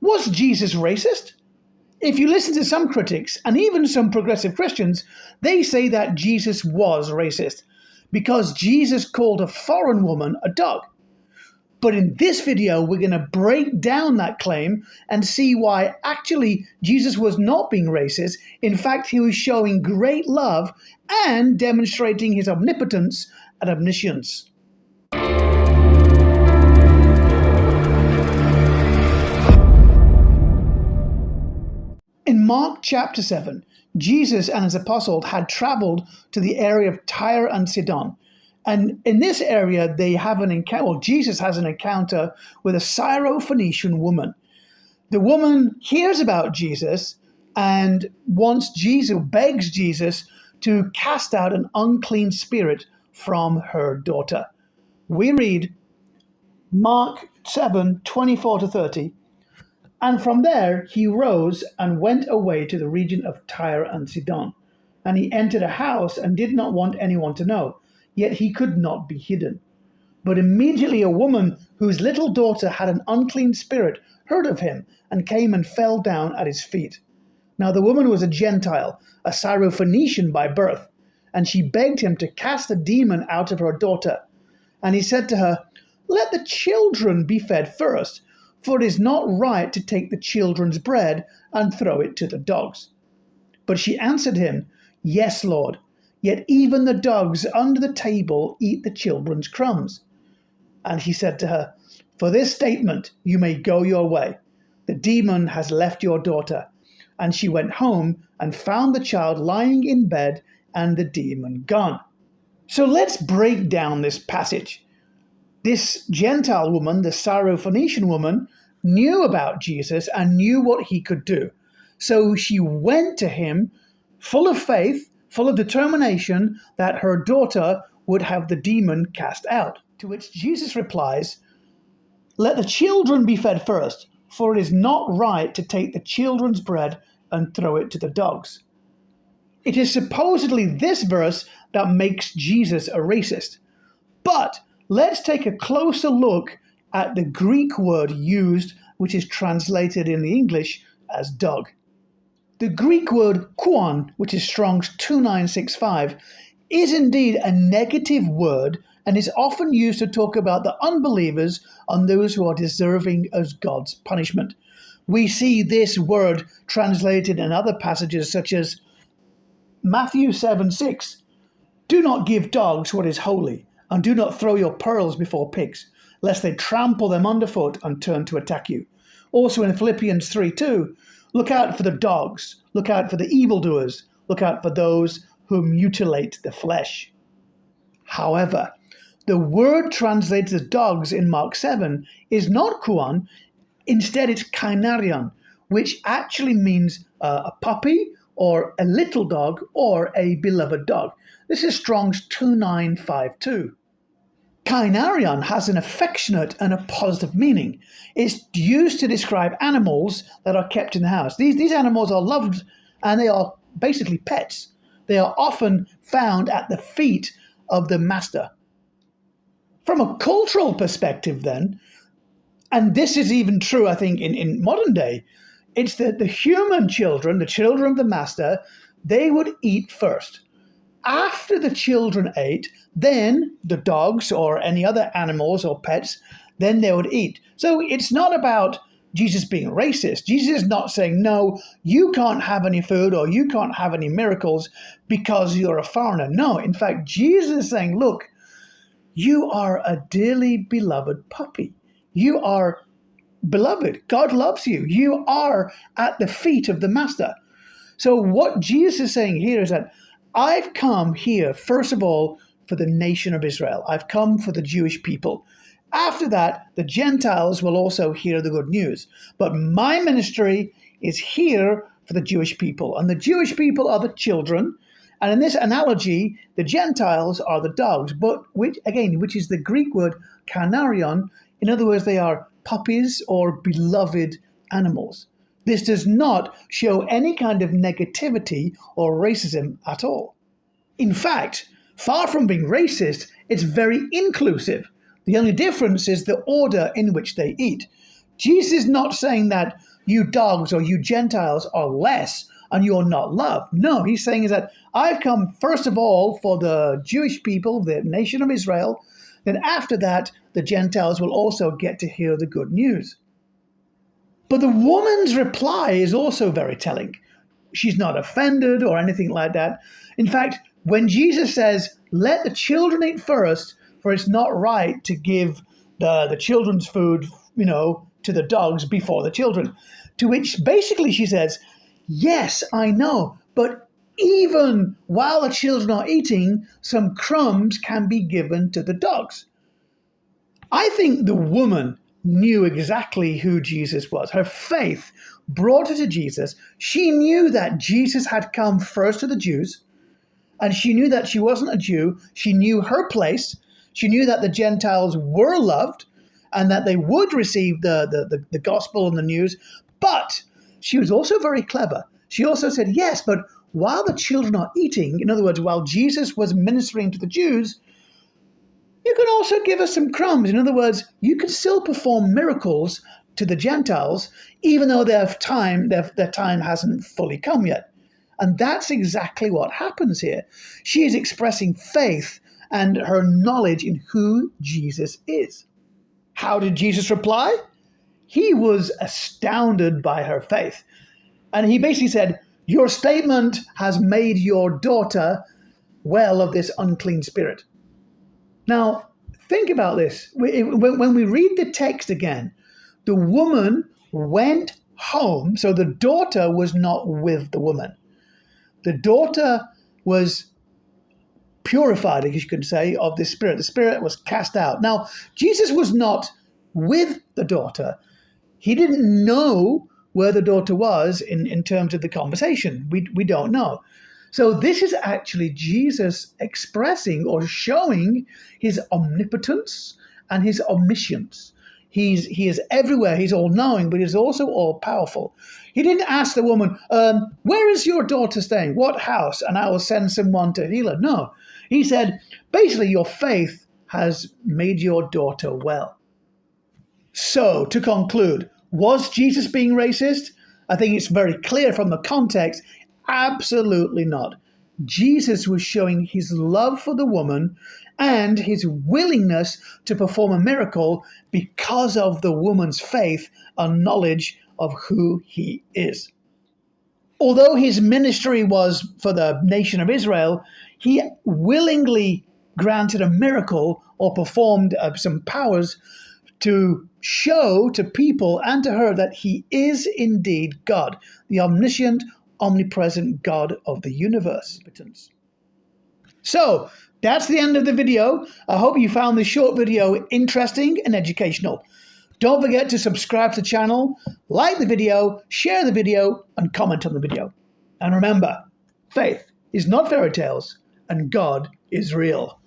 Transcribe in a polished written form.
Was Jesus racist? If you listen to some critics, and even some progressive Christians, they say that Jesus was racist because Jesus called a foreign woman a dog. But in this video, we're going to break down that claim and see why actually Jesus was not being racist. In fact, he was showing great love and demonstrating his omnipotence and omniscience. In Mark chapter 7, Jesus and his apostles had traveled to the area of Tyre and Sidon. And in this area, they have an encounter, well, Jesus has an encounter with a Syrophonecian woman. The woman hears about Jesus and begs Jesus to cast out an unclean spirit from her daughter. We read Mark 7:24-30. And from there he rose and went away to the region of Tyre and Sidon. And he entered a house and did not want anyone to know, yet he could not be hidden. But immediately a woman whose little daughter had an unclean spirit heard of him and came and fell down at his feet. Now the woman was a Gentile, a Syrophonecian by birth, and she begged him to cast the demon out of her daughter. And he said to her, "Let the children be fed first, for it is not right to take the children's bread and throw it to the dogs." But she answered him, "Yes, Lord, yet even the dogs under the table eat the children's crumbs." And he said to her, "For this statement you may go your way. The demon has left your daughter." And she went home and found the child lying in bed and the demon gone. So let's break down this passage. This Gentile woman, the Syrophonecian woman, knew about Jesus and knew what he could do. So she went to him full of faith, full of determination that her daughter would have the demon cast out. To which Jesus replies, "Let the children be fed first, for it is not right to take the children's bread and throw it to the dogs." It is supposedly this verse that makes Jesus a racist. But let's take a closer look at the Greek word used, which is translated in the English as dog. The Greek word kuon, which is Strong's 2965, is indeed a negative word and is often used to talk about the unbelievers and those who are deserving of God's punishment. We see this word translated in other passages such as Matthew 7:6. "Do not give dogs what is holy, and do not throw your pearls before pigs, lest they trample them underfoot and turn to attack you." Also in Philippians 3:2, "Look out for the dogs, look out for the evildoers, look out for those who mutilate the flesh." However, the word translated as dogs in Mark 7 is not kuon, instead it's kainarion, which actually means a puppy or a little dog or a beloved dog. This is Strong's 2952. Kainarion has an affectionate and a positive meaning. It's used to describe animals that are kept in the house. These animals are loved and they are basically pets. They are often found at the feet of the master. From a cultural perspective then, and this is even true I think in modern day, it's that the human children, the children of the master, they would eat first. After the children ate, then the dogs or any other animals or pets, then they would eat. So it's not about Jesus being racist. Jesus is not saying, no, you can't have any food or you can't have any miracles because you're a foreigner. No, in fact, Jesus is saying, look, you are a dearly beloved puppy. You are beloved. God loves you. You are at the feet of the master. So what Jesus is saying here is that I've come here, first of all, for the nation of Israel. I've come for the Jewish people. After that, the Gentiles will also hear the good news. But my ministry is here for the Jewish people. And the Jewish people are the children. And in this analogy, the Gentiles are the dogs, but which is the Greek word kanarion. In other words, they are puppies or beloved animals. This does not show any kind of negativity or racism at all. In fact, far from being racist, it's very inclusive. The only difference is the order in which they eat. Jesus is not saying that you dogs or you Gentiles are less and you're not loved. No, he's saying is that I've come first of all for the Jewish people, the nation of Israel. Then after that, the Gentiles will also get to hear the good news. But the woman's reply is also very telling. She's not offended or anything like that. In fact, when Jesus says, let the children eat first, for it's not right to give the children's food, to the dogs before the children. To which basically she says, yes, I know, but even while the children are eating, some crumbs can be given to the dogs. I think the woman knew exactly who Jesus was. Her faith brought her to Jesus. She knew that Jesus had come first to the Jews, and she knew that she wasn't a Jew. She knew her place. She knew that the Gentiles were loved and that they would receive the gospel and the news. But she was also very clever. She also said, yes, but while the children are eating, in other words, while Jesus was ministering to the Jews, you can also give us some crumbs. In other words, you can still perform miracles to the Gentiles, even though their time hasn't fully come yet. And that's exactly what happens here. She is expressing faith and her knowledge in who Jesus is. How did Jesus reply? He was astounded by her faith. And he basically said, your statement has made your daughter well of this unclean spirit. Now, think about this. When we read the text again, the woman went home. So the daughter was not with the woman. The daughter was purified, as you could say, of this spirit. The spirit was cast out. Now, Jesus was not with the daughter. He didn't know where the daughter was in terms of the conversation. We don't know. So this is actually Jesus expressing or showing his omnipotence and his omniscience. He is everywhere. He's all-knowing, but he's also all-powerful. He didn't ask the woman, where is your daughter staying? What house? And I will send someone to heal her. No. He said, basically, your faith has made your daughter well. So, to conclude, was Jesus being racist? I think it's very clear from the context. Absolutely not. Jesus was showing his love for the woman and his willingness to perform a miracle because of the woman's faith and knowledge of who he is. Although his ministry was for the nation of Israel, he willingly granted a miracle or performed some powers to show to people and to her that he is indeed God, the omniscient, omnipresent God of the universe. So that's the end of the video. I hope you found this short video interesting and educational. Don't forget to subscribe to the channel, like the video, share the video, and comment on the video. And remember, faith is not fairy tales, and God is real.